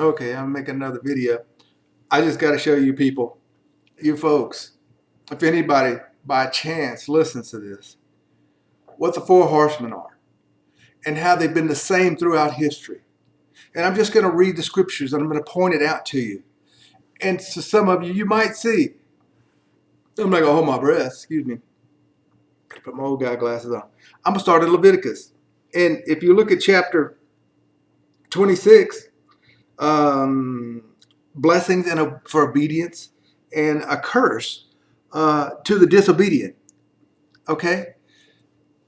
Okay, I'm making another video. I just got to show you people, you folks, if anybody by chance listens to this, what the four horsemen are and how they've been the same throughout history. And I'm just going to read the scriptures and I'm going to point it out to you. And to some of you, you might see, I'm not going to hold my breath, excuse me. Put my old guy glasses on. I'm going to start in Leviticus. And if you look at chapter 26, um, blessings for obedience and a curse to the disobedient. Okay?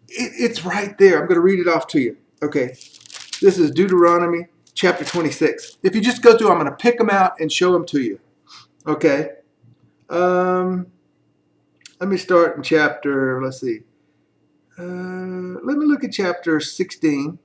It's right there. I'm going to read it off to you. Okay. This is Deuteronomy chapter 26. If you just go through, I'm going to pick them out and show them to you. Okay. Let me start in chapter, let's see. Let me look at chapter 16.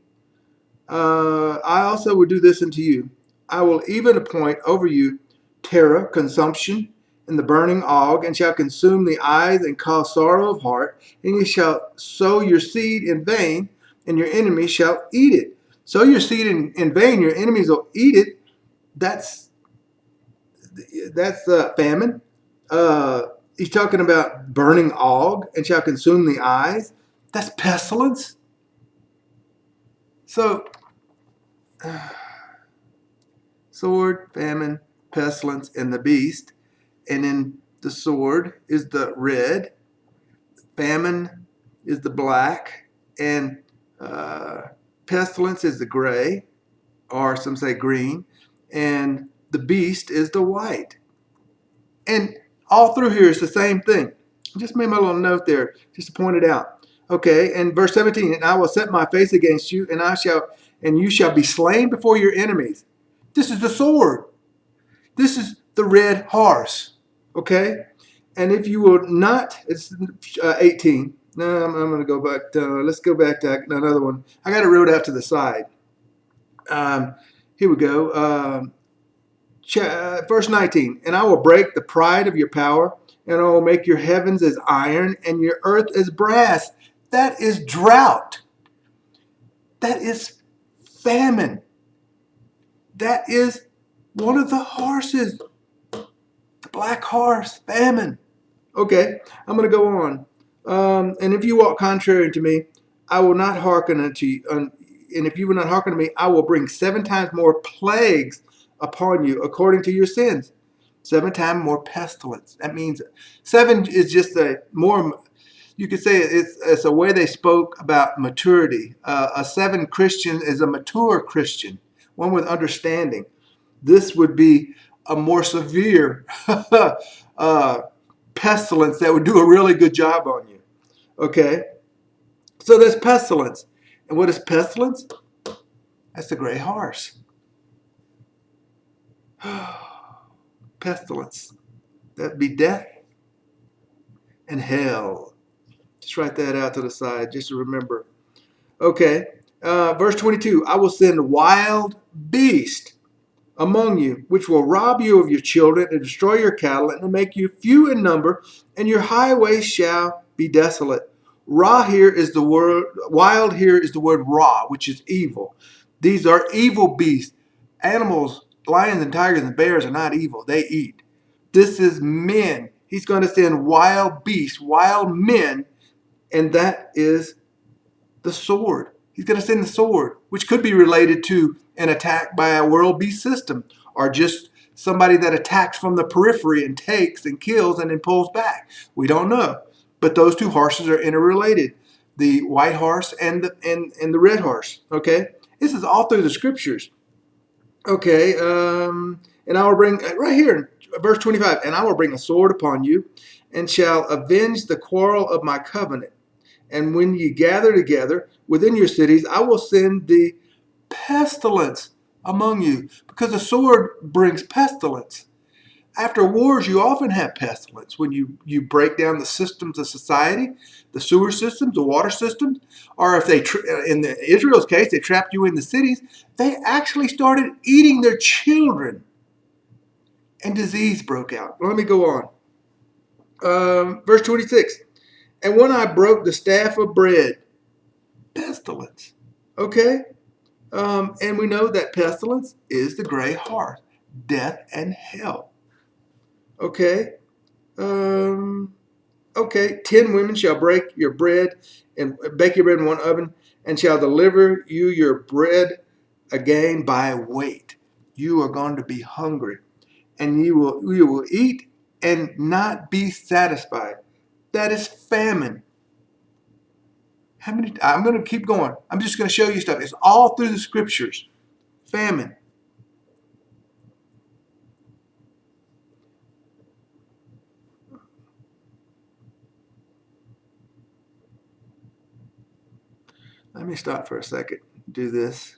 I also will do this unto you. I will even appoint over you terror, consumption, and the burning ague, and shall consume the eyes and cause sorrow of heart, and you shall sow your seed in vain, and your enemies shall eat it. Sow your seed in vain, your enemies will eat it. That's famine. He's talking about burning ague, and shall consume the eyes. That's pestilence. So, sword, famine, pestilence, and the beast. And then the sword is the red, famine is the black, and pestilence is the gray, or some say green, and the beast is the white. And all through here is the same thing. I just made my little note there just to point it out. Okay, and verse 17, and I will set my face against you, and you shall be slain before your enemies. This is the sword. This is the red horse. Okay? And if you will not, it's 18. No, I'm going to go back. Let's go back to another one. I got it wrote out to the side. Here we go. Verse 19. And I will break the pride of your power, and I will make your heavens as iron, and your earth as brass. That is drought. That is famine. That is one of the horses. The black horse, famine. Okay, I'm going to go on. And if you walk contrary to me, I will not hearken unto you. And if you will not hearken to me, I will bring 7 times more plagues upon you according to your sins. 7 times more pestilence. That means 7 is just a more, you could say it's a way they spoke about maturity. A 7 Christian is a mature Christian, one with understanding. This would be a more severe pestilence that would do a really good job on you. Okay? So there's pestilence. And what is pestilence? That's the gray horse. Pestilence. That'd be death and hell. Just write that out to the side just to remember. Okay. Verse 22. I will send wild beast among you, which will rob you of your children and destroy your cattle and make you few in number, and your highways shall be desolate. Ra here is the word, wild here is the word ra, which is evil. These are evil beasts. Animals, lions and tigers and bears are not evil. They eat. This is men. He's going to send wild beasts, wild men, and that is the sword. He's going to send the sword, which could be related to an attack by a world beast system, or just somebody that attacks from the periphery and takes and kills and then pulls back. We don't know. But those 2 horses are interrelated, the white horse and the red horse. Okay? This is all through the scriptures. Okay, and I will bring, right here, verse 25, and I will bring a sword upon you, and shall avenge the quarrel of my covenant. And when ye gather together within your cities, I will send the pestilence among you, because the sword brings pestilence. After wars, you often have pestilence when you break down the systems of society, the sewer systems, the water systems, or if they, in Israel's case, they trapped you in the cities, they actually started eating their children, and disease broke out. Let me go on. Verse 26, and when I broke the staff of bread, pestilence. Okay? And we know that pestilence is the gray horse, death and hell. Okay. Um, okay. 10 women shall break your bread and bake your bread in one oven, and shall deliver you your bread again by weight. You are going to be hungry, and you will eat and not be satisfied. That is famine. How many? I'm going to keep going. I'm just going to show you stuff. It's all through the scriptures. Famine. Let me stop for a second. Do this.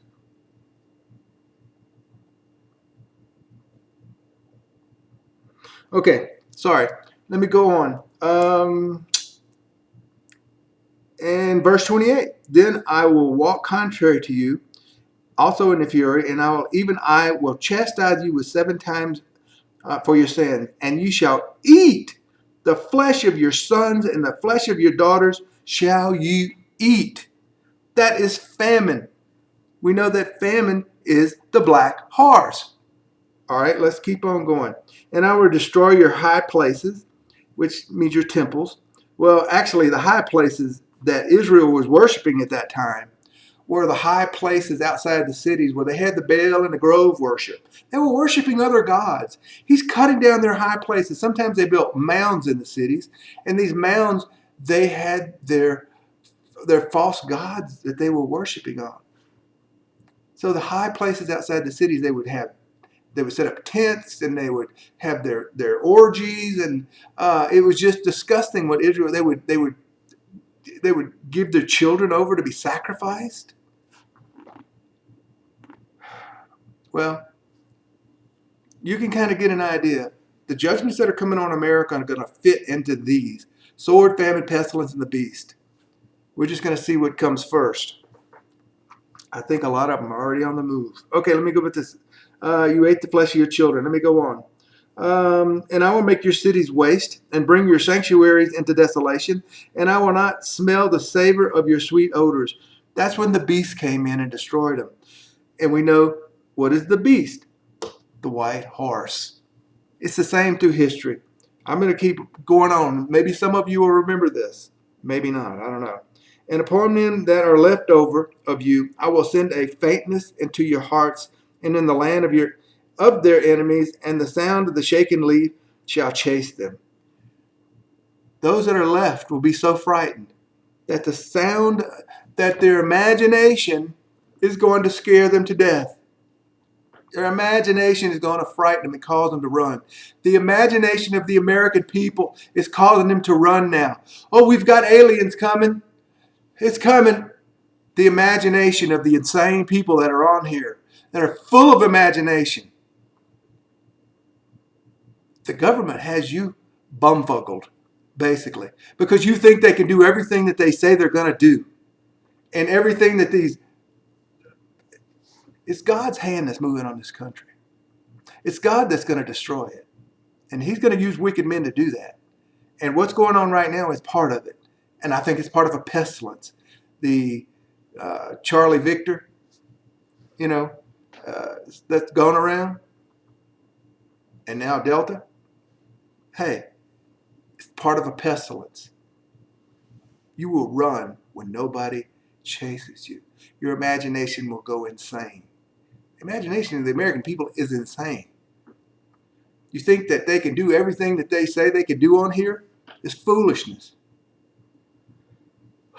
Okay. Sorry. Let me go on. And verse 28. Then I will walk contrary to you, also in the fury, and I will chastise you with 7 times for your sin, and you shall eat the flesh of your sons and the flesh of your daughters shall you eat. That is famine. We know that famine is the black horse. All right, let's keep on going. And I will destroy your high places, which means your temples. Well, actually, the high places that Israel was worshiping at that time were the high places outside the cities where they had the Baal and the Grove worship. They were worshiping other gods. He's cutting down their high places. Sometimes they built mounds in the cities, and these mounds, they had their false gods that they were worshiping on. So the high places outside the cities, they would set up tents and they would have their orgies, and it was just disgusting what Israel they would give their children over to be sacrificed. Well, you can kind of get an idea. The judgments that are coming on America are going to fit into these: sword, famine, pestilence, and the beast. We're just going to see what comes first. I think a lot of them are already on the move. Okay, let me go with this. You ate the flesh of your children. Let me go on. And I will make your cities waste and bring your sanctuaries into desolation, and I will not smell the savor of your sweet odors. That's when the beast came in and destroyed them. And we know, what is the beast? The white horse. It's the same through history. I'm going to keep going on. Maybe some of you will remember this. Maybe not. I don't know. And upon them that are left over of you, I will send a faintness into your hearts, and in the land of their enemies, and the sound of the shaken leaf shall chase them. Those that are left will be so frightened that the sound, that their imagination is going to scare them to death. Their imagination is going to frighten them and cause them to run. The imagination of the American people is causing them to run now. Oh, we've got aliens coming. It's coming. The imagination of the insane people that are on here, that are full of imagination. The government has you bumfuckled, basically, because you think they can do everything that they say they're going to do. And everything that it's God's hand that's moving on this country. It's God that's going to destroy it. And he's going to use wicked men to do that. And what's going on right now is part of it. And I think it's part of a pestilence. The Charlie Victor, that's going around. And now Delta. Hey, it's part of a pestilence. You will run when nobody chases you. Your imagination will go insane. Imagination of the American people is insane. You think that they can do everything that they say they can do on here? It's foolishness.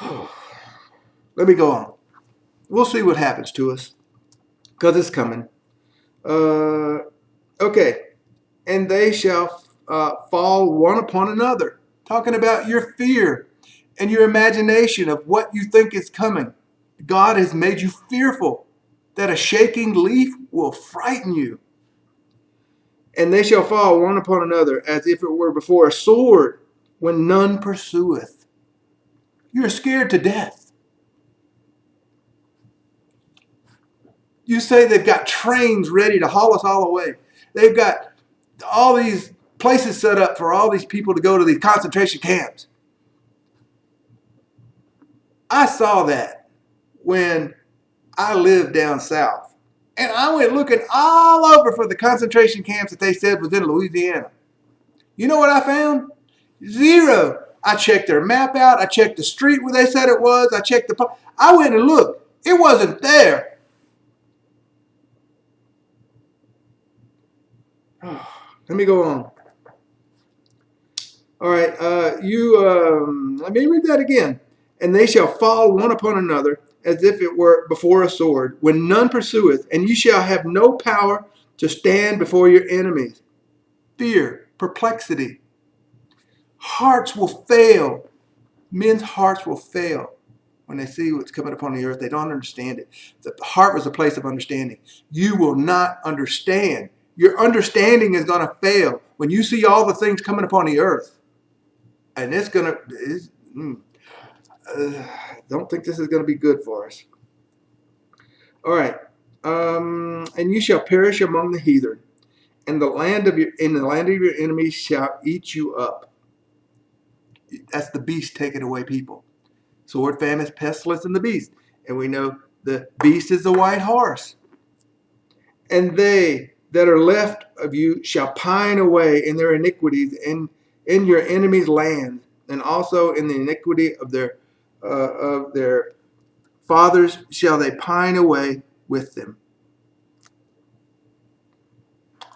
Let me go on. We'll see what happens to us, because it's coming. Okay. And they shall fall one upon another. Talking about your fear and your imagination of what you think is coming. God has made you fearful that a shaking leaf will frighten you. And they shall fall one upon another as if it were before a sword when none pursueth. You're scared to death. You say they've got trains ready to haul us all away. They've got all these places set up for all these people to go to these concentration camps. I saw that when I live down south. And I went looking all over for the concentration camps that they said was in Louisiana. You know what I found? Zero. I checked their map out. I checked the street where they said it was. I went and looked. It wasn't there. Let me go on. All right. Let me read that again. And they shall fall one upon another as if it were before a sword, when none pursueth, and you shall have no power to stand before your enemies. Fear, perplexity. Hearts will fail. Men's hearts will fail when they see what's coming upon the earth. They don't understand it. The heart was a place of understanding. You will not understand. Your understanding is going to fail when you see all the things coming upon the earth. And it's going to... don't think this is going to be good for us. All right. And you shall perish among the heathen, and in the land of your enemies shall eat you up. That's the beast taking away people. Sword, famine, pestilence, and the beast. And we know the beast is the white horse. And they that are left of you shall pine away in their iniquities in your enemies' land, and also in the iniquity of their fathers shall they pine away with them.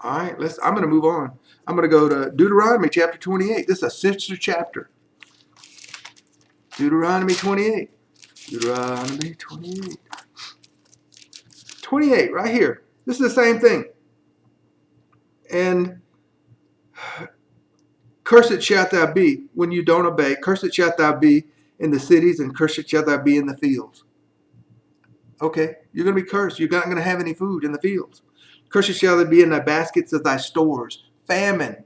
All right, I'm going to move on. I'm going to go to Deuteronomy chapter 28. This is a sister chapter. Deuteronomy 28. Deuteronomy 28. 28, right here. This is the same thing. And cursed shalt thou be when you don't obey. Cursed shalt thou be in the cities, and cursed shalt thou be in the fields. Okay, you're going to be cursed. You're not going to have any food in the fields. Cursed shall there be in thy baskets of thy stores. Famine.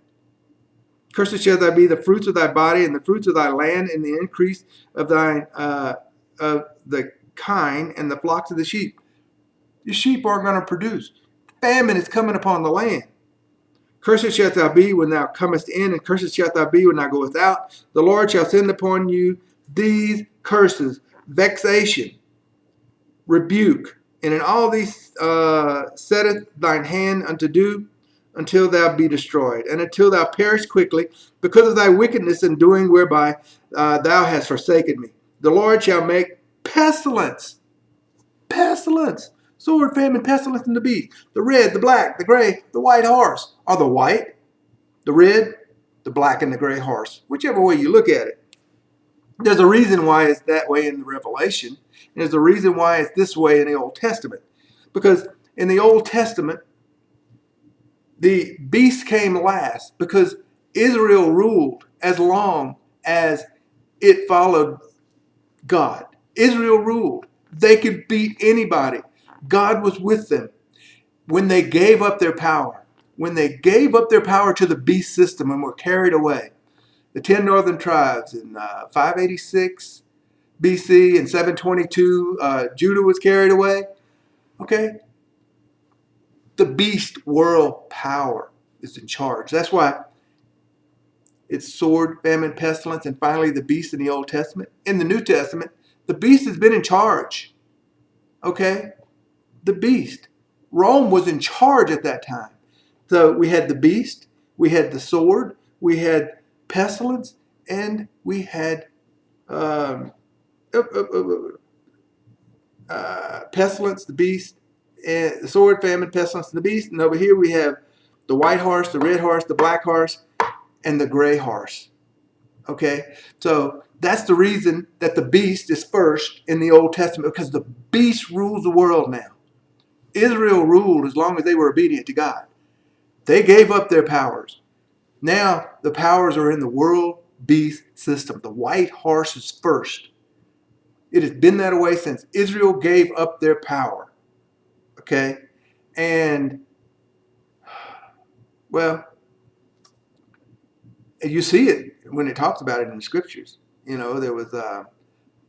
Cursed shall there be the fruits of thy body, and the fruits of thy land, and the increase of thine of the kine, and the flocks of the sheep. Your sheep aren't going to produce. Famine is coming upon the land. Cursed shalt thou be when thou comest in, and cursed shalt thou be when thou goest out. The Lord shall send upon you these curses: vexation, rebuke, and in all these setteth thine hand unto do, until thou be destroyed, and until thou perish quickly, because of thy wickedness in doing whereby thou hast forsaken me. The Lord shall make pestilence, sword, famine, pestilence, and the beast. The red, the black, the gray, the white horse. Or the white, the red, the black, and the gray horse. Whichever way you look at it. There's a reason why it's that way in the Revelation. And there's a reason why it's this way in the Old Testament. Because in the Old Testament, the beast came last because Israel ruled as long as it followed God. Israel ruled. They could beat anybody. God was with them. When they gave up their power, to the beast system and were carried away, the 10 northern tribes in 586 BC and 722, Judah was carried away. Okay? The beast world power is in charge. That's why it's sword, famine, pestilence, and finally the beast in the Old Testament. In the New Testament, the beast has been in charge. Okay? The beast. Rome was in charge at that time. So we had the beast, we had the sword, we had pestilence, and we had pestilence, the beast, and the sword, famine, pestilence, and the beast. And over here we have the white horse, the red horse, the black horse, and the gray horse. Okay? So that's the reason that the beast is first in the Old Testament, because the beast rules the world now. Israel ruled as long as they were obedient to God. They gave up their powers. Now the powers are in the world beast system. The white horse is first. It has been that way since Israel gave up their power. Okay? And, well, you see it when it talks about it in the scriptures. You know, there was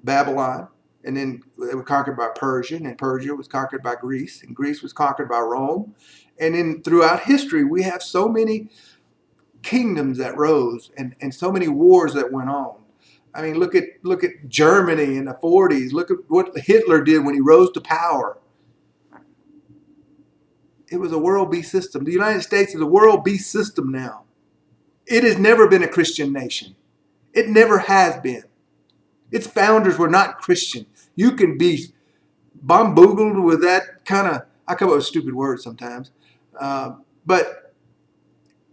Babylon, and then they were conquered by Persia, and Persia was conquered by Greece, and Greece was conquered by Rome. And then throughout history, we have so many kingdoms that rose and so many wars that went on. I mean, look at Germany in the 40s. Look at what Hitler did when he rose to power. It was a world beast system. The United States is a world beast system now. It has never been a Christian nation. It never has been. Its founders were not Christian. You can be bomboogled with that kind of, I come up with stupid words sometimes, but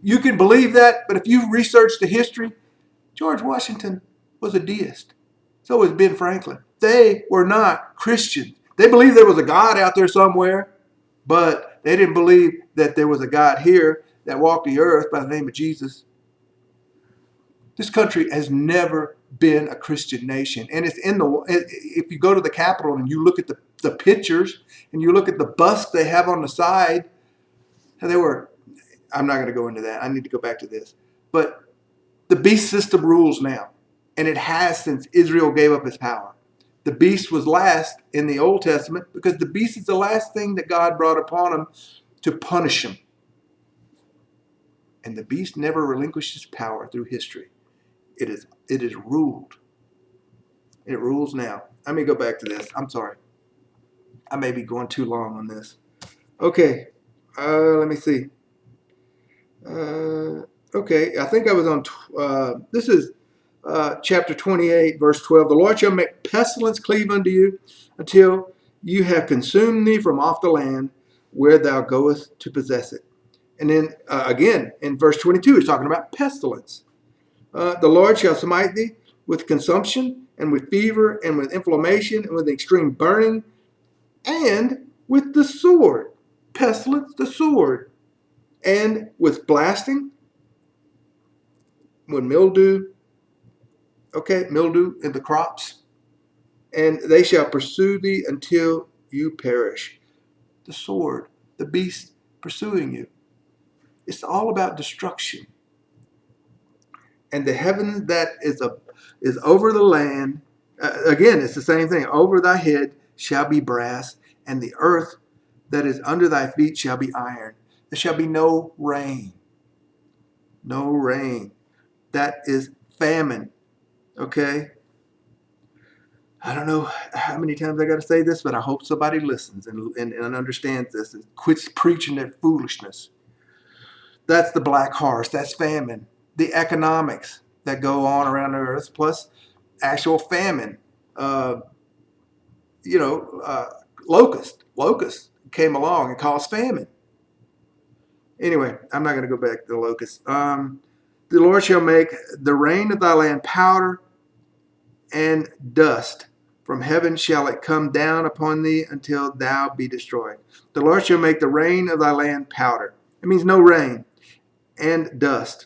you can believe that. But if you research the history, George Washington was a deist. So was Ben Franklin. They were not Christians. They believed there was a God out there somewhere, but they didn't believe that there was a God here that walked the earth by the name of Jesus. This country has never been a Christian nation. And it's in the, if you go to the Capitol and you look at the pictures and you look at the busts they have on the side, they were, I'm not going to go into that. I need to go back to this. But the beast system rules now. And it has since Israel gave up its power. The beast was last in the Old Testament because the beast is the last thing that God brought upon him to punish him. And the beast never relinquished its power through history. It is ruled. It rules now. Let me go back to this. I'm sorry. I may be going too long on this. Okay. Let me see. Okay. I think I was on, this is chapter 28, verse 12. The Lord shall make pestilence cleave unto you until you have consumed thee from off the land where thou goest to possess it. And then again, in verse 22, he's talking about pestilence. The Lord shall smite thee with consumption and with fever and with inflammation and with extreme burning and with the sword. Pestilence, the sword. And with blasting, with mildew, mildew in the crops. And they shall pursue thee until you perish. The sword, the beast pursuing you. It's all about destruction. And the heaven that is over the land, again, it's the same thing. Over thy head shall be brass, and the earth that is under thy feet shall be iron. There shall be no rain. No rain. That is famine. Okay? I don't know how many times I got to say this, but I hope somebody listens and understands this and quits preaching their foolishness. That's the black horse. That's famine. The economics that go on around the earth, plus actual famine. Locust came along and caused famine. Anyway, I'm not going to go back to the locust. The Lord shall make the rain of thy land powder and dust. From heaven shall it come down upon thee until thou be destroyed. The Lord shall make the rain of thy land powder. It means no rain. And dust.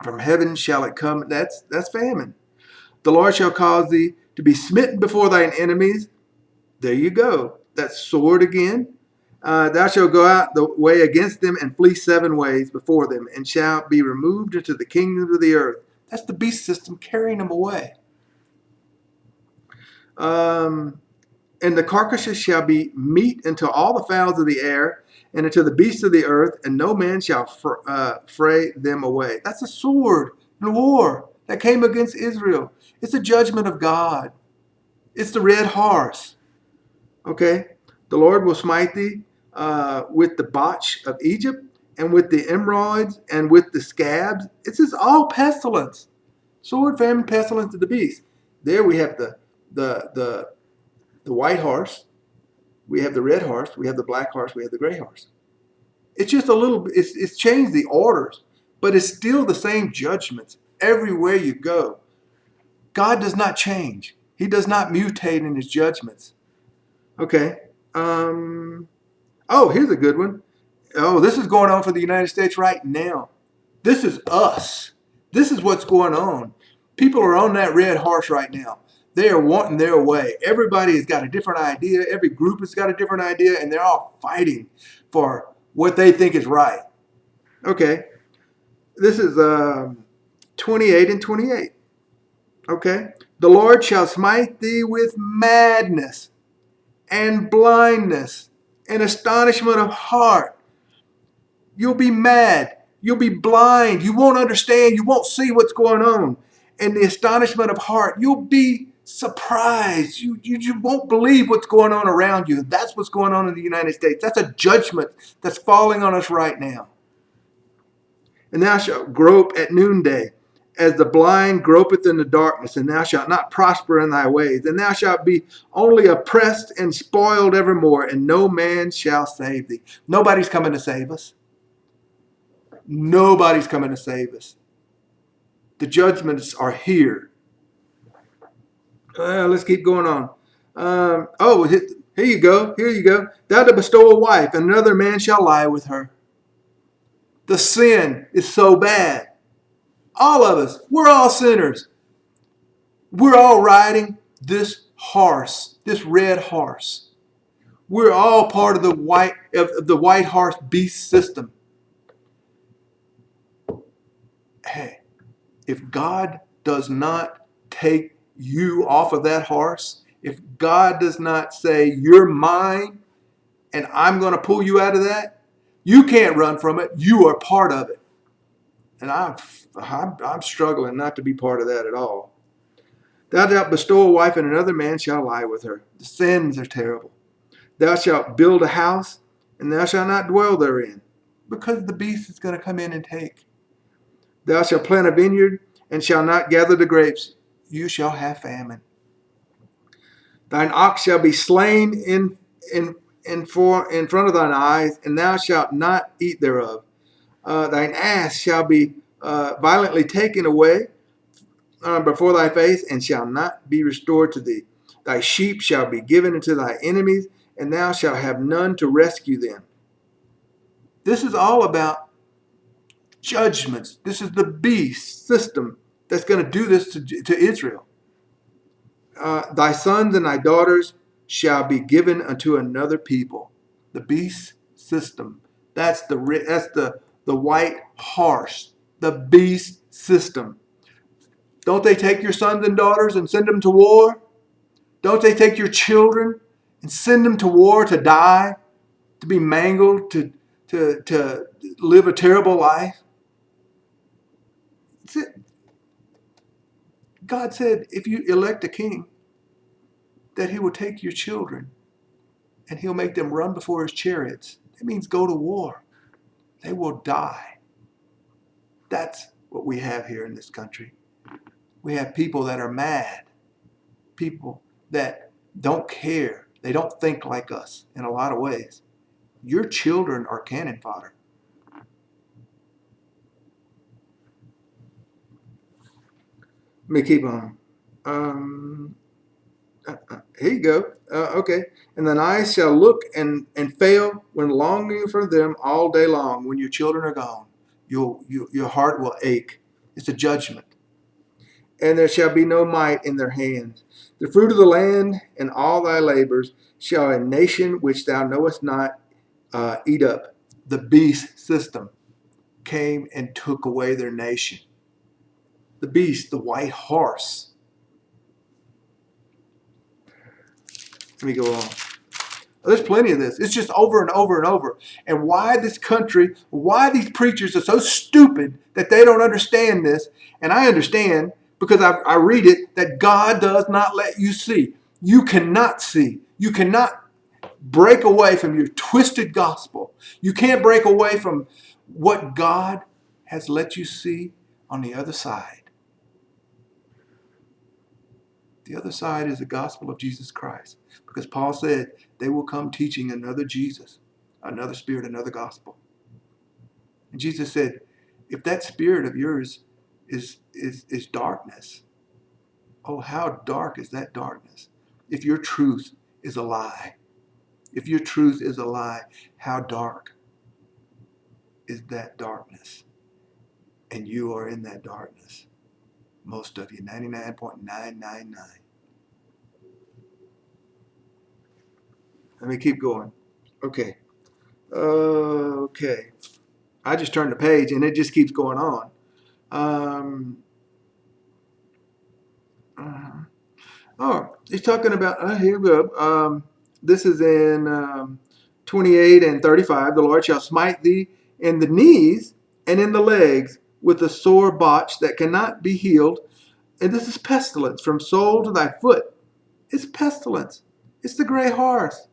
From heaven shall it come. That's famine. The Lord shall cause thee to be smitten before thine enemies. There you go. That's sword again. Thou shalt go out the way against them and flee 7 ways before them, and shall be removed into the kingdoms of the earth. That's the beast system carrying them away. And the carcasses shall be meat unto all the fowls of the air, and unto the beasts of the earth, and no man shall fray them away. That's a sword in war that came against Israel. It's a judgment of God. It's the red horse. Okay? The Lord will smite thee with the botch of Egypt, and with the emerods, and with the scabs. It's just all pestilence. Sword, famine, pestilence, to the beast. There we have the white horse. We have the red horse, we have the black horse, we have the gray horse. It's just a little, it's changed the orders, but it's still the same judgments everywhere you go. God does not change. He does not mutate in his judgments. Okay. Here's a good one. Oh, this is going on for the United States right now. This is us. This is what's going on. People are on that red horse right now. They are wanting their way. Everybody has got a different idea. Every group has got a different idea, and they're all fighting for what they think is right. Okay. This is 28 and 28. Okay. The Lord shall smite thee with madness and blindness and astonishment of heart. You'll be mad. You'll be blind. You won't understand. You won't see what's going on. and the astonishment of heart. You'll be surprised. You won't believe what's going on around you. That's what's going on in the United States. That's a judgment that's falling on us right now. And thou shalt grope at noonday, as the blind gropeth in the darkness, and thou shalt not prosper in thy ways. And thou shalt be only oppressed and spoiled evermore, and no man shall save thee. Nobody's coming to save us. Nobody's coming to save us. The judgments are here. Let's keep going on. Here you go. Here you go. Thou to bestow a wife, and another man shall lie with her. The sin is so bad. All of us, we're all sinners. We're all riding this horse, this red horse. We're all part of the white horse beast system. Hey, if God does not take you off of that horse, if God does not say, you're mine, and I'm going to pull you out of that, you can't run from it. You are part of it. And I'm struggling not to be part of that at all. Thou shalt bestow a wife, and another man shall lie with her. The sins are terrible. Thou shalt build a house, and thou shalt not dwell therein, because the beast is going to come in and take. Thou shalt plant a vineyard, and shalt not gather the grapes. You shall have famine. Thine ox shall be slain in front of thine eyes, and thou shalt not eat thereof. Thine ass shall be violently taken away before thy face, and shall not be restored to thee. Thy sheep shall be given into thy enemies, and thou shalt have none to rescue them. This is all about judgments. This is the beast system that's going to do this to Israel. Thy sons and thy daughters shall be given unto another people. The beast system. That's the white horse. The beast system. Don't they take your sons and daughters and send them to war? Don't they take your children and send them to war to die, to be mangled, to live a terrible life? God said, if you elect a king, that he will take your children and he'll make them run before his chariots. That means go to war. They will die. That's what we have here in this country. We have people that are mad. People that don't care. They don't think like us in a lot of ways. Your children are cannon fodder. Let me keep on. Here you go. Okay. And thine eyes shall look and fail when longing for them all day long. When your children are gone, your heart will ache. It's a judgment. And there shall be no might in their hands. The fruit of the land and all thy labors shall a nation which thou knowest not eat up. The beast system came and took away their nation. The beast, the white horse. Let me go on. There's plenty of this. It's just over and over and over. And why this country, why these preachers are so stupid that they don't understand this. And I understand because I read it that God does not let you see. You cannot see. You cannot break away from your twisted gospel. You can't break away from what God has let you see on the other side. The other side is the gospel of Jesus Christ. Because Paul said they will come teaching another Jesus, another spirit, another gospel. And Jesus said, if that spirit of yours is darkness, oh, how dark is that darkness? If your truth is a lie, if your truth is a lie, how dark is that darkness? And you are in that darkness. Most of you, 99.999. Let me keep going. Okay. Okay. I just turned the page and it just keeps going on. He's talking about, here we go. This is in 28 and 35. The Lord shall smite thee in the knees and in the legs with a sore botch that cannot be healed. And this is pestilence from sole to thy foot. It's pestilence. It's the gray horse.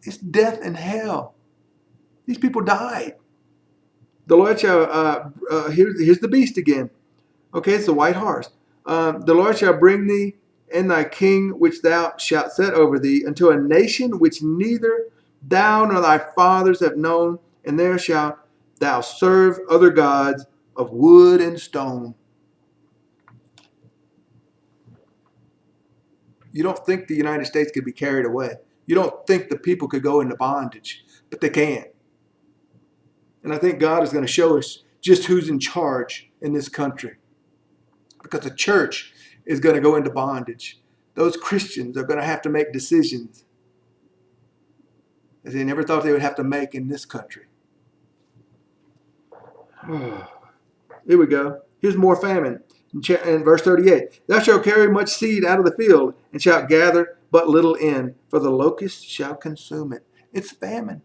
It's death and hell. These people died. The Lord shall, here's the beast again. Okay, it's the white horse. The Lord shall bring thee and thy king, which thou shalt set over thee, unto a nation which neither thou nor thy fathers have known, and there shalt thou serve other gods of wood and stone. You don't think the United States could be carried away. You don't think the people could go into bondage, but they can. And I think God is going to show us just who's in charge in this country. Because the church is going to go into bondage. Those Christians are going to have to make decisions that they never thought they would have to make in this country. Here we go. Here's more famine. In verse 38, thou shalt carry much seed out of the field, and shalt gather but little in, for the locust shall consume it. It's famine.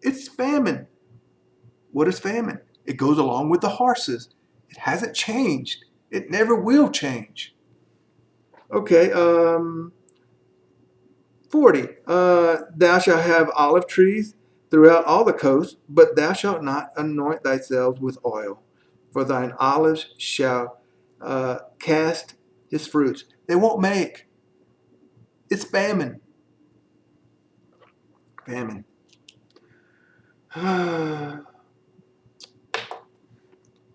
It's famine. What is famine? It goes along with the horses. It hasn't changed. It never will change. Okay, 40. Thou shalt have olive trees throughout all the coast, but thou shalt not anoint thyself with oil, for thine olives shall cast his fruits. They won't make. It's famine. Famine.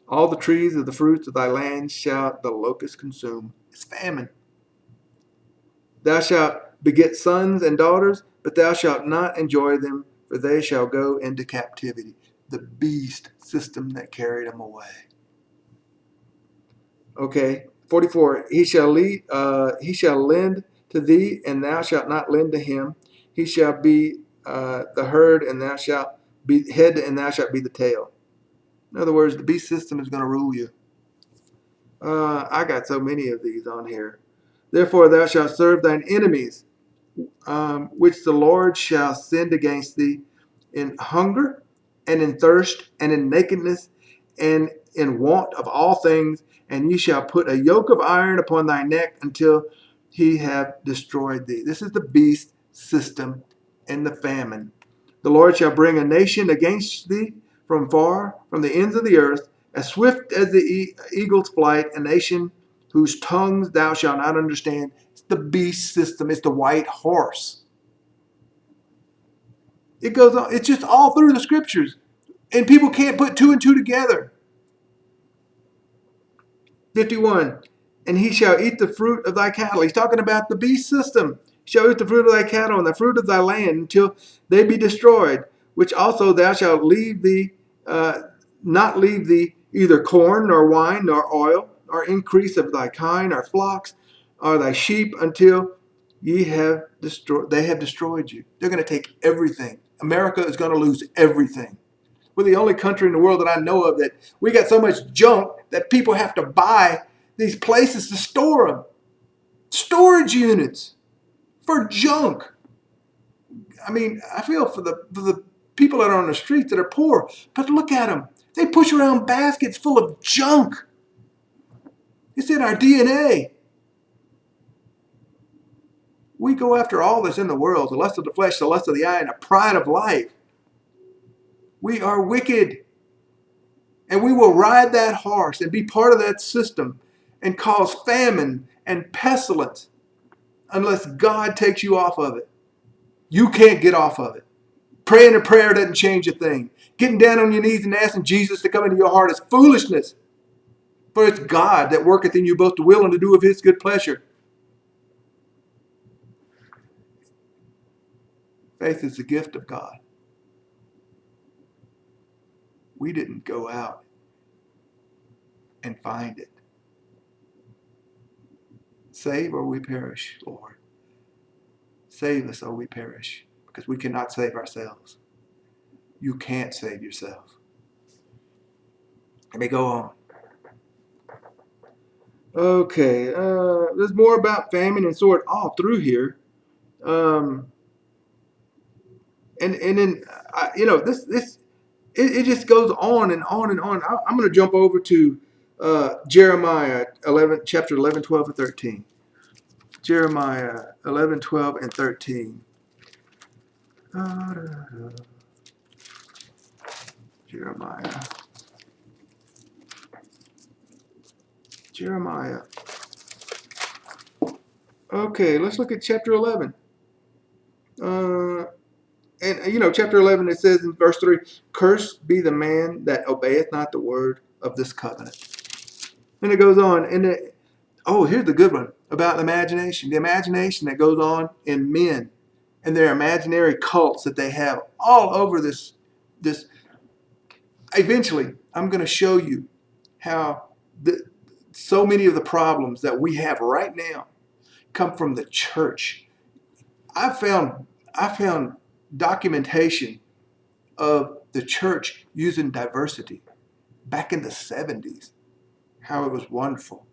All the trees of the fruits of thy land shall the locust consume. It's famine. Thou shalt beget sons and daughters, but thou shalt not enjoy them, for they shall go into captivity. The beast system that carried them away. Okay, 44. He shall lend to thee, and thou shalt not lend to him. He shall be the herd, and thou shalt be head, and thou shalt be the tail. In other words, the beast system is going to rule you. I got so many of these on here. Therefore thou shalt serve thine enemies, which the Lord shall send against thee in hunger and in thirst and in nakedness and in want of all things, and ye shall put a yoke of iron upon thy neck until he have destroyed thee. This is the beast system and the famine. The Lord shall bring a nation against thee from far, from the ends of the earth, as swift as the eagle's flight, a nation whose tongues thou shalt not understand. It's the beast system. It's the white horse. It goes on. It's just all through the scriptures. And people can't put two and two together. 51. And he shall eat the fruit of thy cattle. He's talking about the beast system. He shall eat the fruit of thy cattle and the fruit of thy land until they be destroyed, which also thou shalt leave thee, not leave thee either corn, nor wine, nor oil, or increase of thy kine, or flocks, or thy sheep, until they have destroyed you. They're going to take everything. America is going to lose everything. We're the only country in the world that I know of that we got so much junk that people have to buy these places to store them. Storage units for junk. I mean, I feel for the people that are on the streets that are poor, but look at them. They push around baskets full of junk. It's in our DNA. We go after all that's in the world, the lust of the flesh, the lust of the eye, and the pride of life. We are wicked. And we will ride that horse and be part of that system and cause famine and pestilence unless God takes you off of it. You can't get off of it. Praying a prayer doesn't change a thing. Getting down on your knees and asking Jesus to come into your heart is foolishness. For it's God that worketh in you both to will and to do of his good pleasure. Faith is the gift of God. We didn't go out and find it. Save or we perish, Lord. Save us or we perish, because we cannot save ourselves. You can't save yourself. Let me go on. Okay, there's more about famine and sword all through here. And then this it just goes on and on and on. I'm going to jump over to Jeremiah 11, chapter 11, 12, and 13. Jeremiah 11, 12, and 13. Jeremiah. Jeremiah. Okay, let's look at chapter 11. And chapter 11, it says in verse 3, cursed be the man that obeyeth not the word of this covenant. And it goes on. Here's the good one about imagination. The imagination that goes on in men and their imaginary cults that they have all over this. Eventually, I'm going to show you how so many of the problems that we have right now come from the church. I found documentation of the church using diversity back in the 70s, how it was wonderful.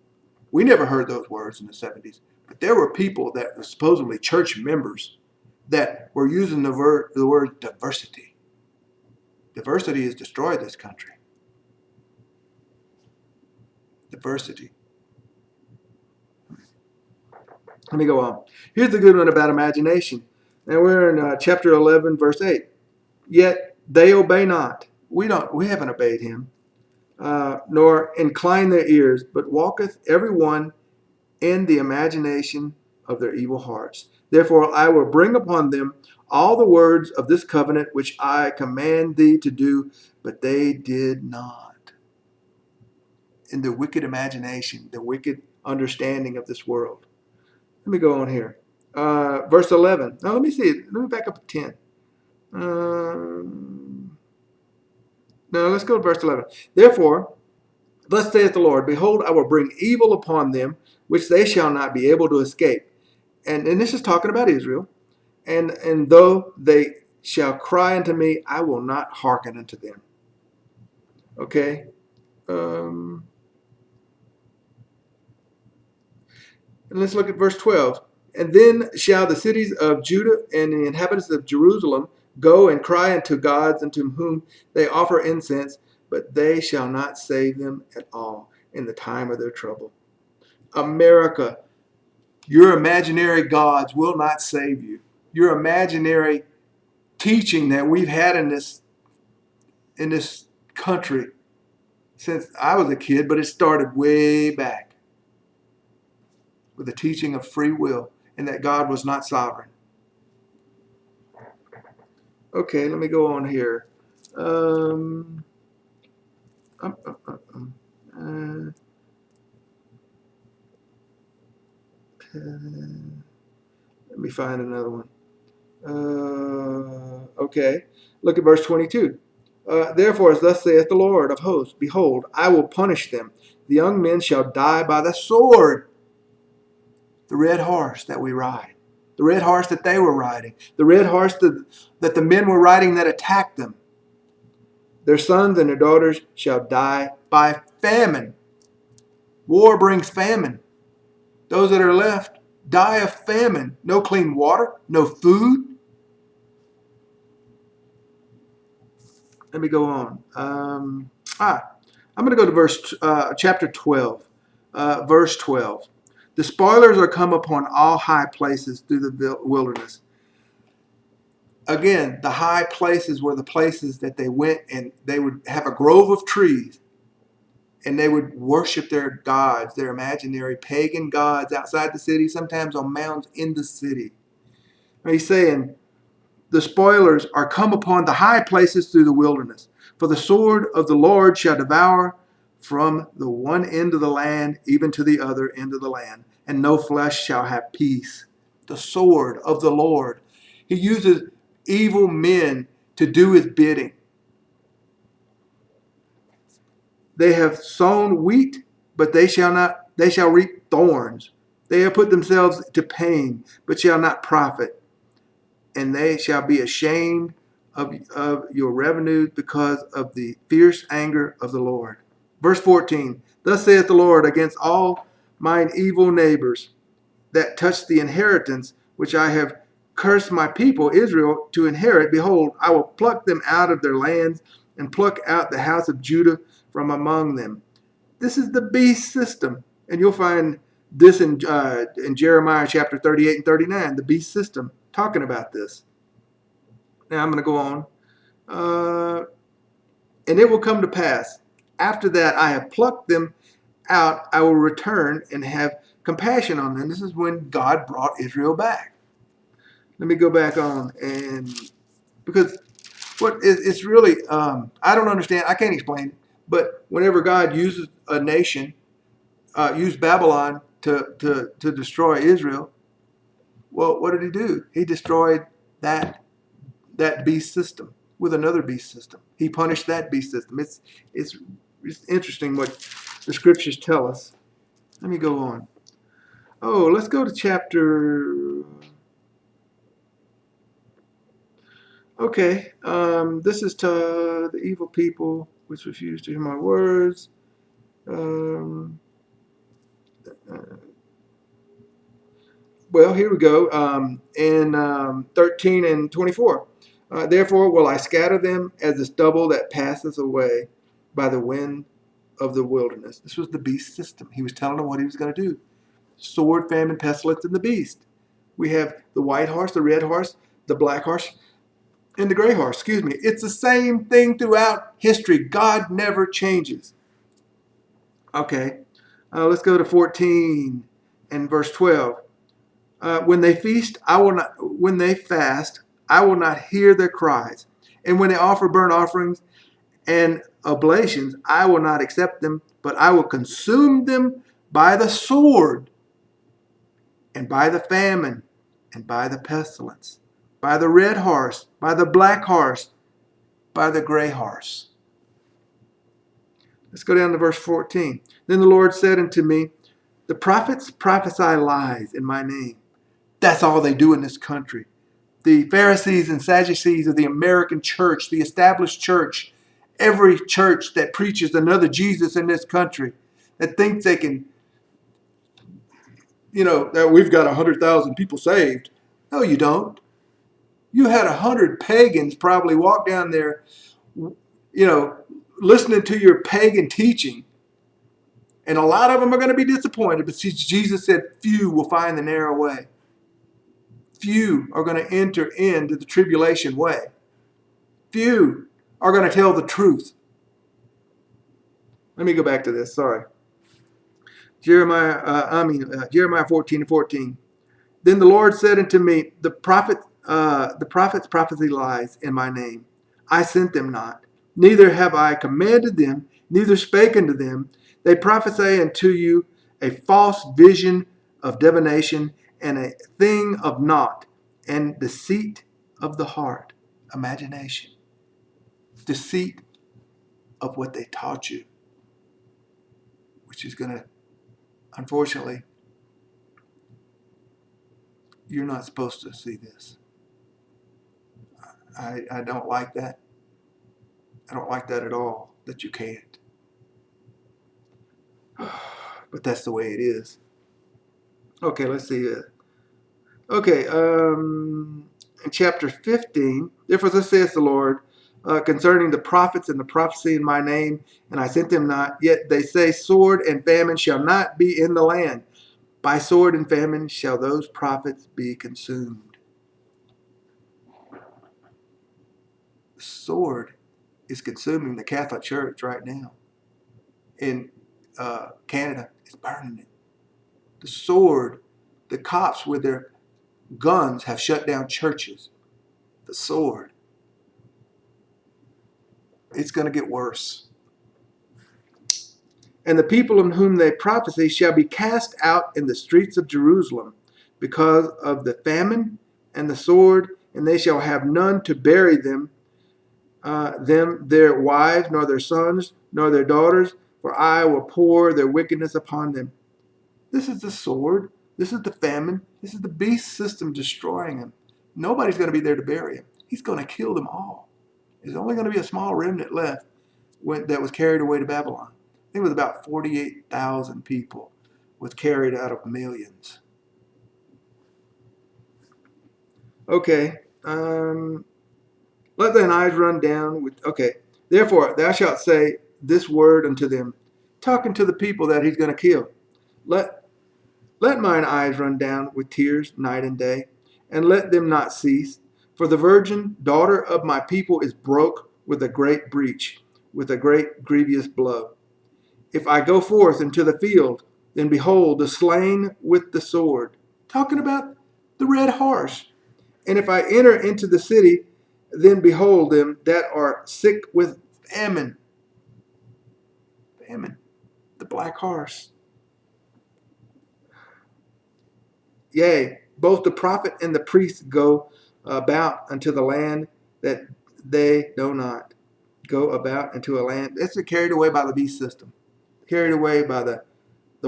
We never heard those words in the 70s, but there were people that were supposedly church members that were using the word diversity. Diversity has destroyed this country. Diversity. Let me go on. Here's the good one about imagination. Now we're in chapter 11, verse 8. Yet they obey not. We haven't obeyed him, nor incline their ears, but walketh every one in the imagination of their evil hearts. Therefore I will bring upon them all the words of this covenant which I command thee to do, but they did not. In the wicked imagination, the wicked understanding of this world. Let me go on here. Verse 11. Now let me see. Let me back up to 10. Now let's go to verse 11. Therefore, thus saith the Lord, behold, I will bring evil upon them, which they shall not be able to escape. And this is talking about Israel. And though they shall cry unto me, I will not hearken unto them. Okay. And let's look at verse 12. And then shall the cities of Judah and the inhabitants of Jerusalem go and cry unto gods unto whom they offer incense, but they shall not save them at all in the time of their trouble. America, your imaginary gods will not save you. Your imaginary teaching that we've had in this country since I was a kid, but it started way back with the teaching of free will and that God was not sovereign. Okay, let me go on here. Let me find another one. Okay, look at verse 22. Therefore, as thus saith the Lord of hosts, behold, I will punish them. The young men shall die by the sword. The red horse that we ride. The red horse that they were riding. The red horse that the men were riding that attacked them. Their sons and their daughters shall die by famine. War brings famine. Those that are left die of famine. No clean water, no food. Let me go on. I'm going to go to chapter 12, verse 12. The spoilers are come upon all high places through the wilderness. Again, the high places were the places that they went and they would have a grove of trees and they would worship their gods, their imaginary pagan gods outside the city, sometimes on mounds in the city. And he's saying, the spoilers are come upon the high places through the wilderness. For the sword of the Lord shall devour from the one end of the land even to the other end of the land, and no flesh shall have peace. The sword of the Lord. He uses evil men to do his bidding. They have sown wheat, but they shall reap thorns. They have put themselves to pain, but shall not profit. And they shall be ashamed of your revenues because of the fierce anger of the Lord. Verse 14, thus saith the Lord against all mine evil neighbors that touch the inheritance which I have cursed my people Israel to inherit. Behold, I will pluck them out of their lands and pluck out the house of Judah from among them. This is the beast system. And you'll find this in Jeremiah chapter 38 and 39, the beast system, talking about this. Now I'm going to go on. And it will come to pass, after that I have plucked them out, I will return and have compassion on them. This is when God brought Israel back. Let me go back on, and because it's really, I don't understand, I can't explain it, but whenever God uses a nation, used Babylon to destroy Israel, well, what did he do? He destroyed that beast system with another beast system. He punished that beast system. It's interesting what the scriptures tell us. Let me go on. Oh, let's go to chapter. Okay, this is to the evil people which refuse to hear my words. Well, here we go. In 13 and 24. Therefore will I scatter them as the stubble that passes away by the wind of the wilderness. This was the beast system. He was telling them what he was going to do. Sword, famine, pestilence, and the beast. We have the white horse, the red horse, the black horse, and the gray horse. Excuse me. It's the same thing throughout history. God never changes. Okay. Let's go to 14 and verse 12. When they feast, I will not. When they fast, I will not hear their cries. And when they offer burnt offerings and oblations, I will not accept them, but I will consume them by the sword, and by the famine, and by the pestilence, by the red horse, by the black horse, by the gray horse. Let's go down to verse 14. Then the Lord said unto me, the prophets prophesy lies in my name. That's all they do in this country. The Pharisees and Sadducees of the American church, the established church, every church that preaches another Jesus in this country, that thinks they can, that we've got 100,000 people saved. No, you don't. You had 100 pagans probably walk down there, listening to your pagan teaching. And a lot of them are going to be disappointed. But see, Jesus said, few will find the narrow way. Few are going to enter into the tribulation way. Few are going to tell the truth. Let me go back to this. Sorry. Jeremiah 14 and 14. Then the Lord said unto me, the prophets prophesy lies in my name. I sent them not, neither have I commanded them, neither spake unto them. They prophesy unto you a false vision of divination, and a thing of naught, and deceit of the heart, imagination, deceit of what they taught you, which is going to, unfortunately, you're not supposed to see this. I don't like that. I don't like that at all, that you can't. But that's the way it is. Okay, let's see. Okay, in chapter 15, therefore thus saith the Lord, concerning the prophets and the prophecy in my name, and I sent them not, yet they say sword and famine shall not be in the land. By sword and famine shall those prophets be consumed. The sword is consuming the Catholic Church right now. In Canada, it's burning it. The sword, the cops with their guns have shut down churches. The sword. It's going to get worse. And the people on whom they prophesy shall be cast out in the streets of Jerusalem because of the famine and the sword, and they shall have none to bury them, their wives, nor their sons, nor their daughters, for I will pour their wickedness upon them. This is the sword. This is the famine. This is the beast system destroying him. Nobody's going to be there to bury him. He's going to kill them all. There's only going to be a small remnant left that was carried away to Babylon. I think it was about 48,000 people was carried out of millions. Okay. Let thine eyes run down with, okay. Therefore, thou shalt say this word unto them. talking to the people that he's going to kill. Let mine eyes run down with tears night and day, and let them not cease. For the virgin daughter of my people is broke with a great breach, with a great grievous blow. If I go forth into the field, then behold, the slain with the sword. Talking about the red horse. And if I enter into the city, then behold them that are sick with famine. Famine, the black horse. Yea, both the prophet and the priest go about unto the land that they know not. Go about into a land. That's carried away by the beast system. Carried away by the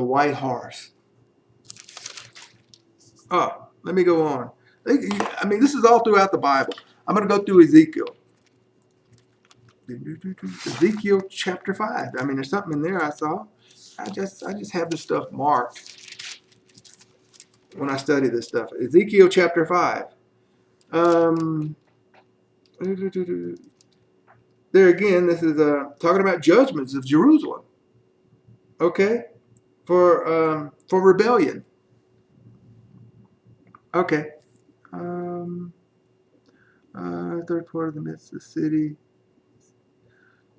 white horse. Oh, let me go on. I mean, this is all throughout the Bible. I'm going to go through Ezekiel. Ezekiel chapter 5. I mean, there's something in there I saw. I just have this stuff marked when I study this stuff. Ezekiel chapter 5. There again, this is talking about judgments of Jerusalem. Okay, for rebellion. Okay. Third part of the midst of the city.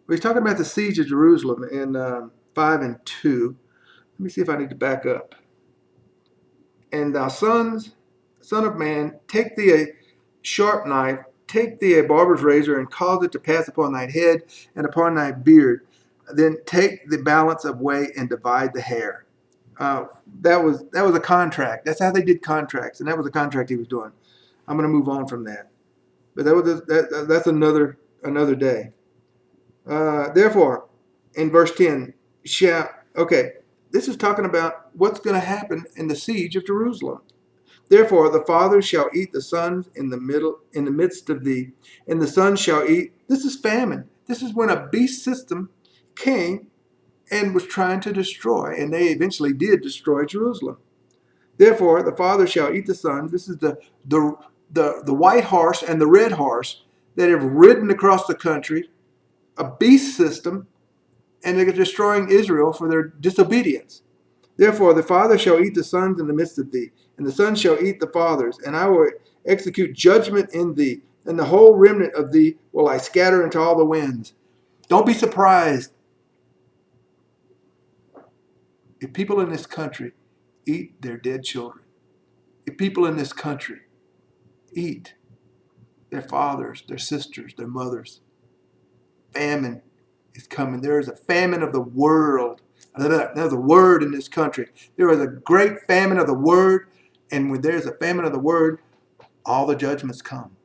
Well, he's talking about the siege of Jerusalem in 5 and 2. Let me see if I need to back up. And thou son of man, take thee a sharp knife, take thee a barber's razor, and cause it to pass upon thy head and upon thy beard. Then take the balance of weight and divide the hair. That was a contract. That's how they did contracts, and that was a contract he was doing. I'm going to move on from that. But that's another day. Therefore, in verse 10, this is talking about what's going to happen in the siege of Jerusalem. Therefore, the fathers shall eat the sons in the midst of thee, and the sons shall eat. This is famine. This is when a beast system came and was trying to destroy, and they eventually did destroy Jerusalem. Therefore, the fathers shall eat the sons. This is the white horse and the red horse that have ridden across the country, a beast system, and they're destroying Israel for their disobedience. Therefore, the father shall eat the sons in the midst of thee, and the sons shall eat the fathers, and I will execute judgment in thee, and the whole remnant of thee will I scatter into all the winds. Don't be surprised if people in this country eat their dead children. If people in this country eat their fathers, their sisters, their mothers. Famine is coming. There is a famine of the world. There's a word in this country. There is a great famine of the word, and when there's a famine of the word, all the judgments come.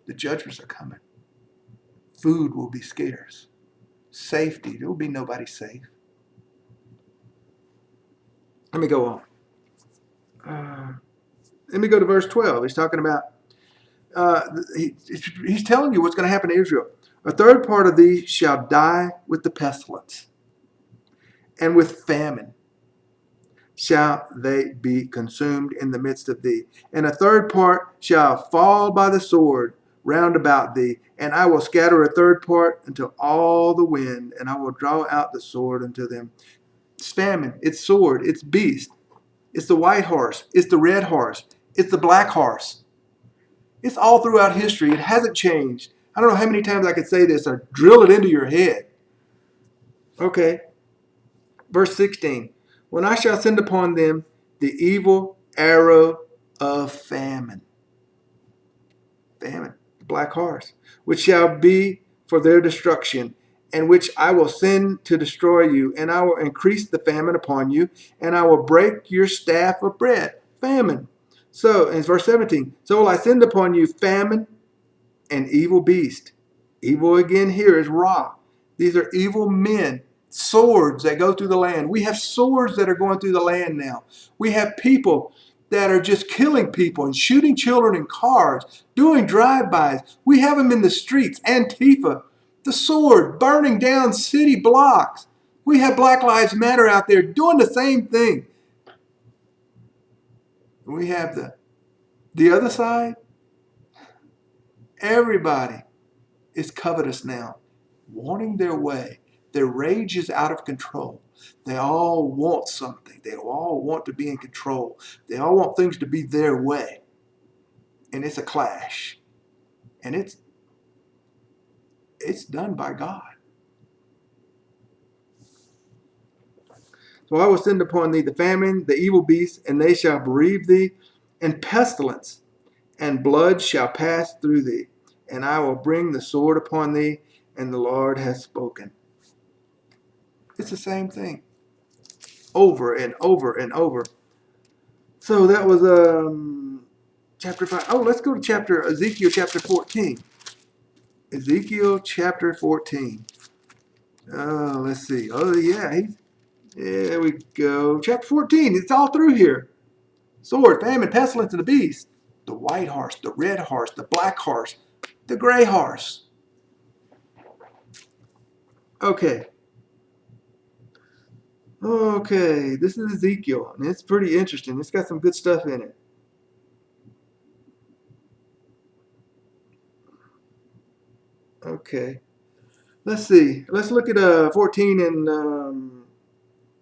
The judgments are coming. Food will be scarce. Safety, there will be nobody safe. Let me go on. Let me go to verse 12. He's talking about, he's telling you what's going to happen to Israel. A third part of thee shall die with the pestilence, and with famine shall they be consumed in the midst of thee. And a third part shall fall by the sword round about thee, and I will scatter a third part until all the wind, and I will draw out the sword unto them. It's famine, it's sword, it's beast, it's the white horse, it's the red horse, it's the black horse. It's all throughout history. It hasn't changed. I don't know how many times I could say this or drill it into your head. Okay. Verse 16. When I shall send upon them the evil arrow of famine. Famine, the black horse, which shall be for their destruction, and which I will send to destroy you, and I will increase the famine upon you, and I will break your staff of bread. Famine. So, in verse 17, so will I send upon you famine and evil beast. Evil again here is Ra. These are evil men, swords that go through the land. We have swords that are going through the land now. We have people that are just killing people and shooting children in cars, doing drive-bys. We have them in the streets. Antifa, the sword, burning down city blocks. We have Black Lives Matter out there doing the same thing. We have the other side. Everybody is covetous now, wanting their way. Their rage is out of control. They all want something. They all want to be in control. They all want things to be their way. And it's a clash. And it's done by God. So I will send upon thee the famine, the evil beasts, and they shall bereave thee, and pestilence, and blood shall pass through thee. And I will bring the sword upon thee, and the Lord has spoken. It's the same thing. Over and over and over. So that was chapter 5. Oh, let's go to Ezekiel chapter 14. Ezekiel chapter 14. Let's see. Oh, yeah. There we go. Chapter 14. It's all through here. Sword, famine, pestilence, and the beast. The white horse, the red horse, the black horse, the gray horse. Okay. Okay. This is Ezekiel, and it's pretty interesting. It's got some good stuff in it. Okay. Let's see. Let's look at 14 and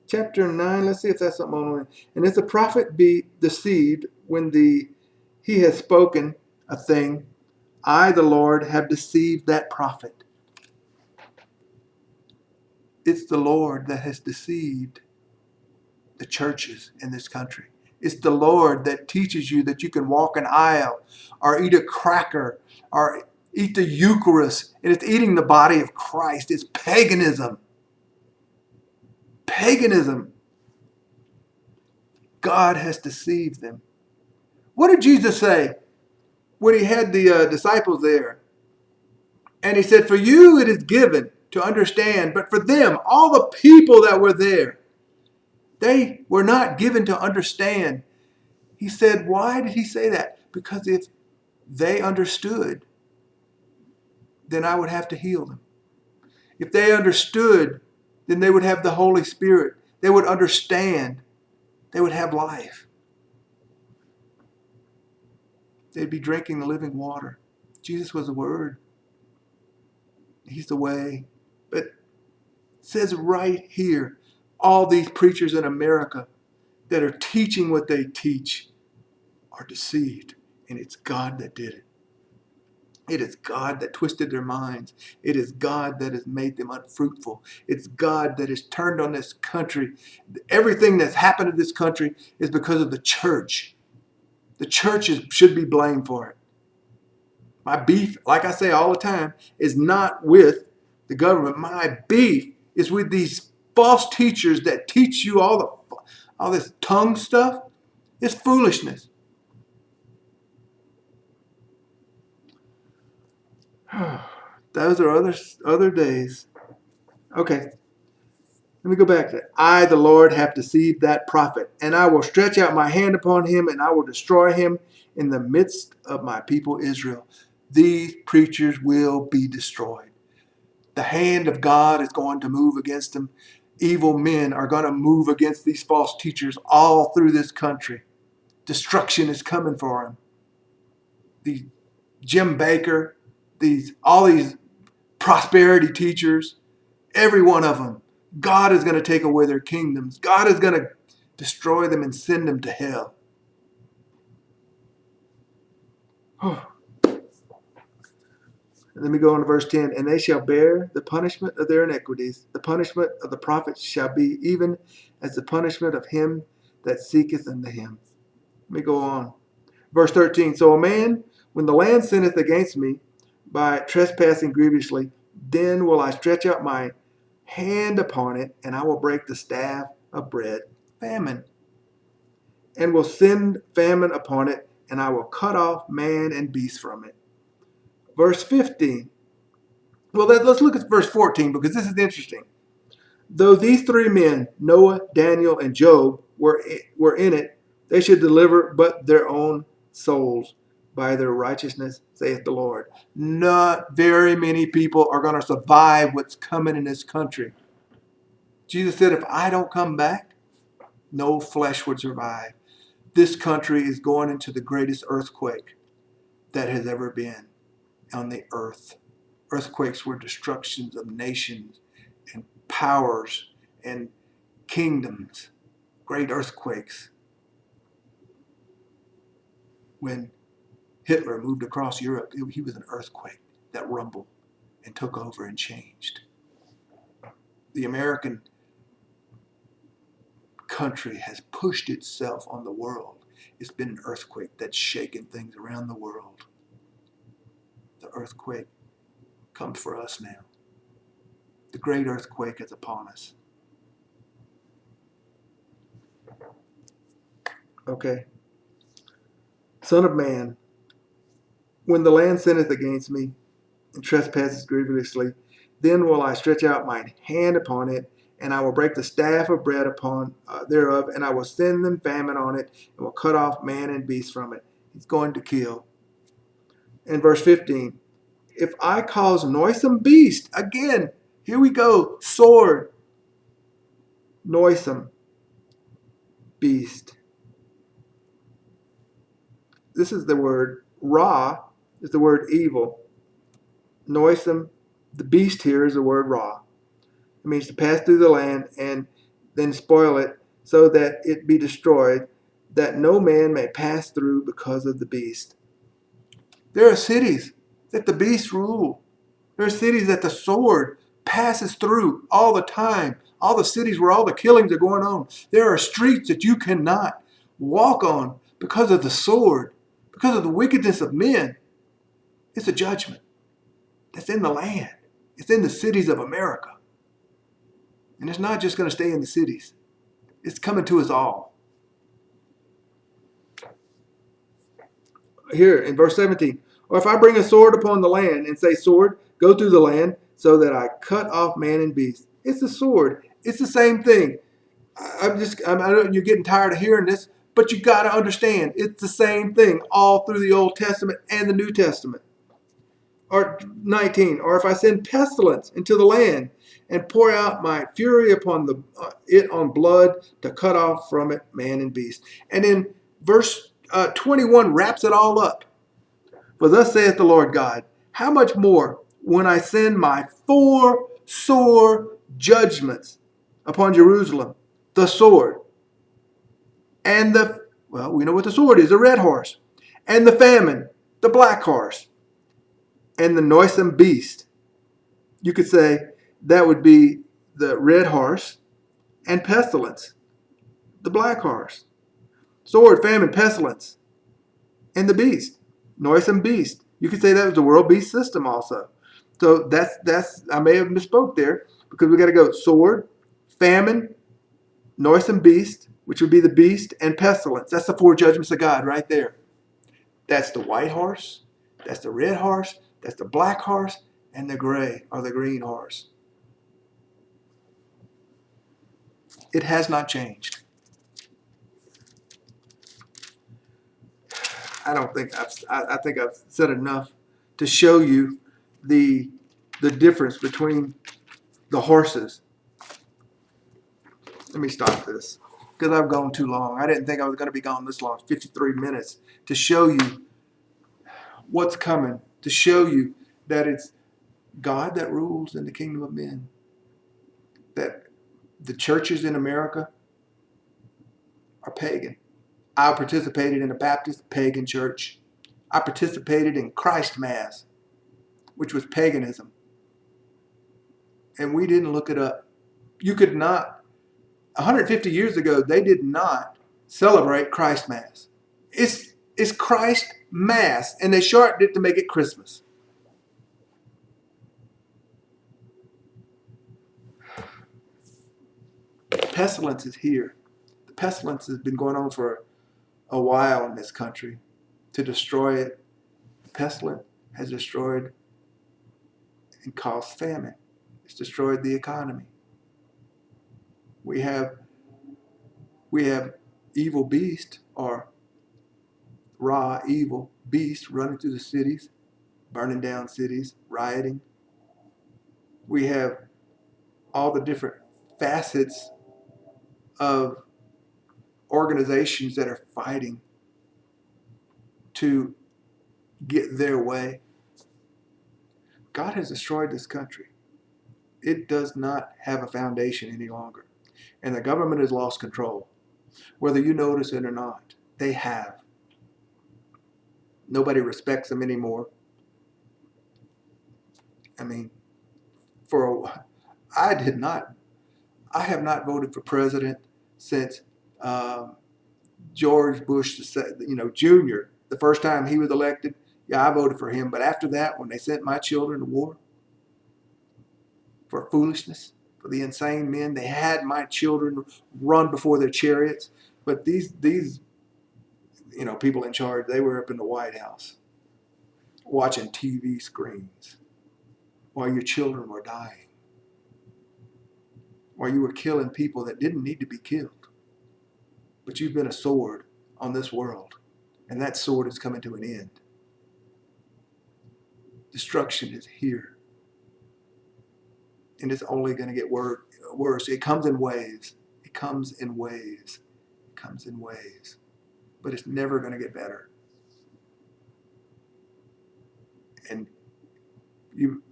chapter 9. Let's see if that's something on it. And if the prophet be deceived when he has spoken a thing, I, the Lord, have deceived that prophet. It's the Lord that has deceived the churches in this country. It's the Lord that teaches you that you can walk an aisle or eat a cracker or eat the Eucharist, and it's eating the body of Christ. It's paganism. Paganism. God has deceived them. What did Jesus say when he had the disciples there? And he said, for you it is given to understand, but for them, all the people that were there, they were not given to understand. He said, why did he say that? Because if they understood, then I would have to heal them. If they understood, then they would have the Holy Spirit. They would understand. They would have life. They'd be drinking the living water. Jesus was the Word. He's the way. But it says right here, all these preachers in America that are teaching what they teach are deceived. And it's God that did it. It is God that twisted their minds. It is God that has made them unfruitful. It's God that has turned on this country. Everything that's happened to this country is because of the church. The churches should be blamed for it. My beef, like I say all the time, is not with the government. My beef is with these false teachers that teach you all this tongue stuff. It's foolishness. Those are other days. Okay. Let me go back to that. I, the Lord, have deceived that prophet, and I will stretch out my hand upon him, and I will destroy him in the midst of my people Israel. These preachers will be destroyed. The hand of God is going to move against them. Evil men are going to move against these false teachers all through this country. Destruction is coming for them. The Jim Baker, all these prosperity teachers, every one of them, God is going to take away their kingdoms. God is going to destroy them and send them to hell. Let me go on to verse 10. And they shall bear the punishment of their iniquities. The punishment of the prophets shall be even as the punishment of him that seeketh unto him. Let me go on. Verse 13. So a man, when the land sinneth against me by trespassing grievously, then will I stretch out my hand upon it, and I will break the staff of bread, famine, and will send famine upon it, and I will cut off man and beast from it. Verse 15. Well, let's look at verse 14 because this is interesting. Though these three men, Noah, Daniel, and Job, were in it, they should deliver but their own souls by their righteousness, saith the Lord. Not very many people are going to survive what's coming in this country. Jesus said, if I don't come back, no flesh would survive. This country is going into the greatest earthquake that has ever been on the earth. Earthquakes were destructions of nations and powers and kingdoms, great earthquakes. When Hitler moved across Europe, he was an earthquake that rumbled and took over and changed. The American country has pushed itself on the world. It's been an earthquake that's shaken things around the world. The earthquake comes for us now. The great earthquake is upon us. Okay. Son of man, when the land sinneth against me, and trespasses grievously, then will I stretch out mine hand upon it, and I will break the staff of bread upon thereof, and I will send them famine on it, and will cut off man and beast from it. He's going to kill. In verse 15, if I cause noisome beast, again, here we go, sword, noisome beast. This is the word ra, is the word evil. Noisome, the beast here is the word ra. It means to pass through the land and then spoil it so that it be destroyed, that no man may pass through because of the beast. There are cities that the beast rule. There are cities that the sword passes through all the time. All the cities where all the killings are going on. There are streets that you cannot walk on because of the sword, because of the wickedness of men. It's a judgment that's in the land. It's in the cities of America. And it's not just going to stay in the cities. It's coming to us all. Here in verse 17, or if I bring a sword upon the land and say, sword, go through the land so that I cut off man and beast. It's a sword. It's the same thing. I know you're getting tired of hearing this, but you got to understand it's the same thing all through the Old Testament and the New Testament. Or 19, or if I send pestilence into the land and pour out my fury upon it on blood to cut off from it man and beast. And in verse 21 wraps it all up. For thus saith the Lord God, how much more when I send my 4 sore judgments upon Jerusalem, the sword, and we know what the sword is, the red horse, and the famine, the black horse, and the noisome beast. You could say that would be the red horse and pestilence, the black horse. Sword, famine, pestilence, and the beast, noisome beast. You could say that was the world beast system also. So that's I may have misspoke there because we got to go sword, famine, noisome beast, which would be the beast, and pestilence. That's the 4 judgments of God right there. That's the white horse, that's the red horse, that's the black horse, and the gray or the green horse. It has not changed. I think I've said enough to show you the difference between the horses. Let me stop this because I've gone too long. I didn't think I was going to be gone this long, 53 minutes, to show you what's coming, to show you that it's God that rules in the kingdom of men, that the churches in America are pagan. I participated in a Baptist pagan church. I participated in Christ Mass, which was paganism. And we didn't look it up. You could not, 150 years ago, they did not celebrate Christ Mass. It's Christ Mass, and they shortened it to make it Christmas. Pestilence is here. The pestilence has been going on for a while in this country to destroy it. Pestilence has destroyed and caused famine. It's destroyed the economy. We have evil beast or raw evil beast running through the cities, burning down cities, rioting. We have all the different facets of organizations that are fighting to get their way. God has destroyed this country. It does not have a foundation any longer. And the government has lost control. Whether you notice it or not, they have. Nobody respects them anymore. I mean, I did not, I have not voted for president since um, George Bush, Jr. The first time he was elected, yeah, I voted for him. But after that, when they sent my children to war for foolishness, for the insane men, they had my children run before their chariots. But these people in charge, they were up in the White House watching TV screens while your children were dying, while you were killing people that didn't need to be killed. But you've been a sword on this world, and that sword is coming to an end. Destruction is here, and it's only going to get worse. It comes in waves. It comes in waves. It comes in waves. But it's never going to get better. And you,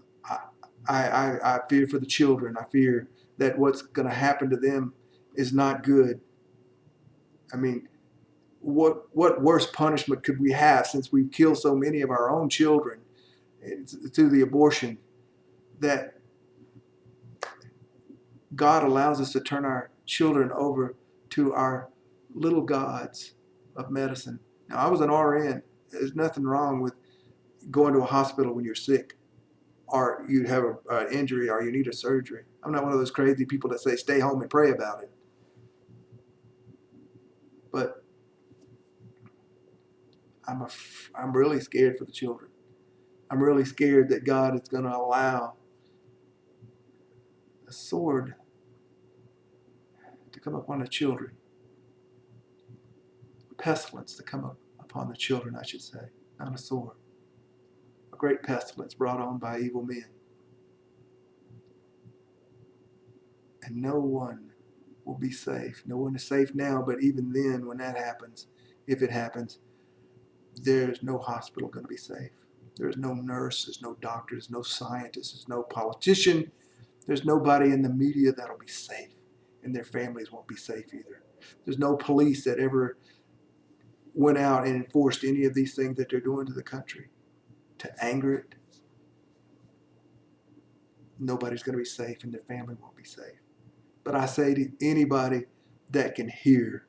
I fear for the children. I fear that what's going to happen to them is not good. I mean, what worse punishment could we have, since we've killed so many of our own children through the abortion, that God allows us to turn our children over to our little gods of medicine. Now, I was an RN. There's nothing wrong with going to a hospital when you're sick, or you have an injury, or you need a surgery. I'm not one of those crazy people that say stay home and pray about it. But I'm really scared for the children. I'm really scared that God is going to allow a sword to come upon the children, a pestilence to come up upon the children, I should say, not a sword. A great pestilence brought on by evil men. And no one will be safe. No one is safe now, but even then, when that happens, if it happens, there's no hospital going to be safe. There's no nurse, there's no doctor, there's no scientist, there's no politician, there's nobody in the media that'll be safe, and their families won't be safe either. There's no police that ever went out and enforced any of these things that they're doing to the country to anger it. Nobody's going to be safe, and their family won't be safe. But I say to anybody that can hear,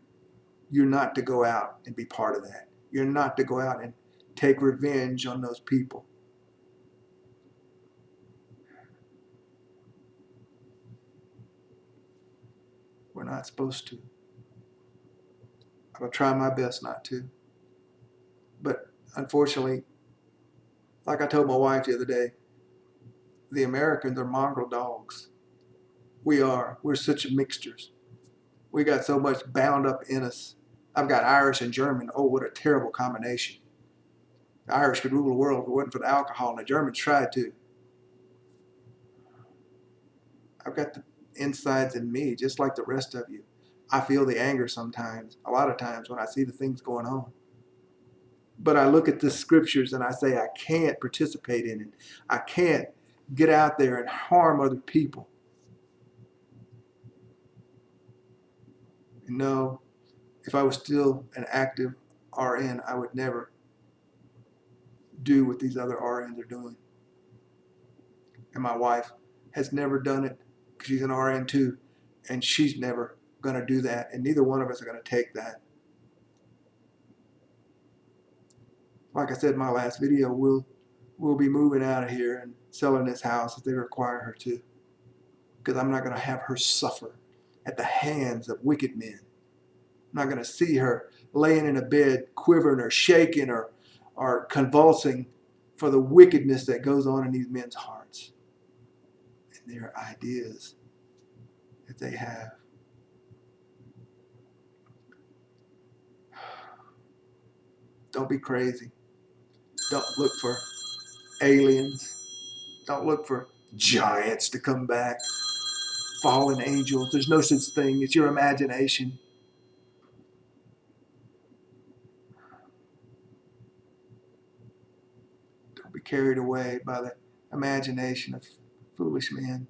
you're not to go out and be part of that. You're not to go out and take revenge on those people. We're not supposed to. I'm going to try my best not to. But unfortunately, like I told my wife the other day, the Americans are mongrel dogs. We are. We're such mixtures. We got so much bound up in us. I've got Irish and German. Oh, what a terrible combination. The Irish could rule the world if it wasn't for the alcohol, and the Germans tried to. I've got the insides in me, just like the rest of you. I feel the anger sometimes, a lot of times, when I see the things going on. But I look at the scriptures and I say, I can't participate in it. I can't get out there and harm other people. And no, if I was still an active RN, I would never do what these other RNs are doing. And my wife has never done it because she's an RN too, and she's never going to do that. And neither one of us are going to take that. Like I said in my last video, we'll be moving out of here and selling this house if they require her to, because I'm not going to have her suffer at the hands of wicked men. I'm not going to see her laying in a bed, quivering or shaking or convulsing for the wickedness that goes on in these men's hearts and their ideas that they have. Don't be crazy. Don't look for aliens. Don't look for giants to come back. Fallen angels. There's no such thing. It's your imagination. Don't be carried away by the imagination of foolish men.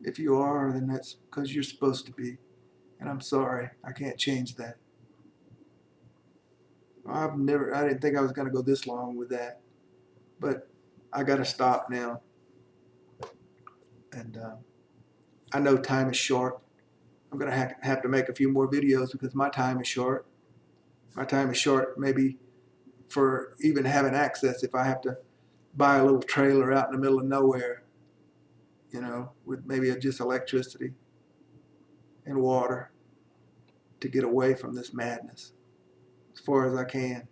If you are, then that's because you're supposed to be. And I'm sorry, I can't change that. I didn't think I was going to go this long with that. But I got to stop now. And I know time is short. I'm going to have to make a few more videos because my time is short. My time is short maybe for even having access if I have to buy a little trailer out in the middle of nowhere, you know, with maybe just electricity and water to get away from this madness as far as I can.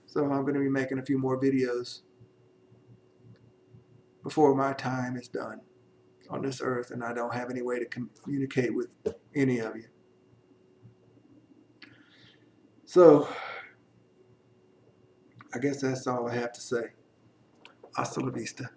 So I'm going to be making a few more videos before my time is done on this earth and I don't have any way to communicate with any of you. So I guess that's all I have to say. Hasta la vista.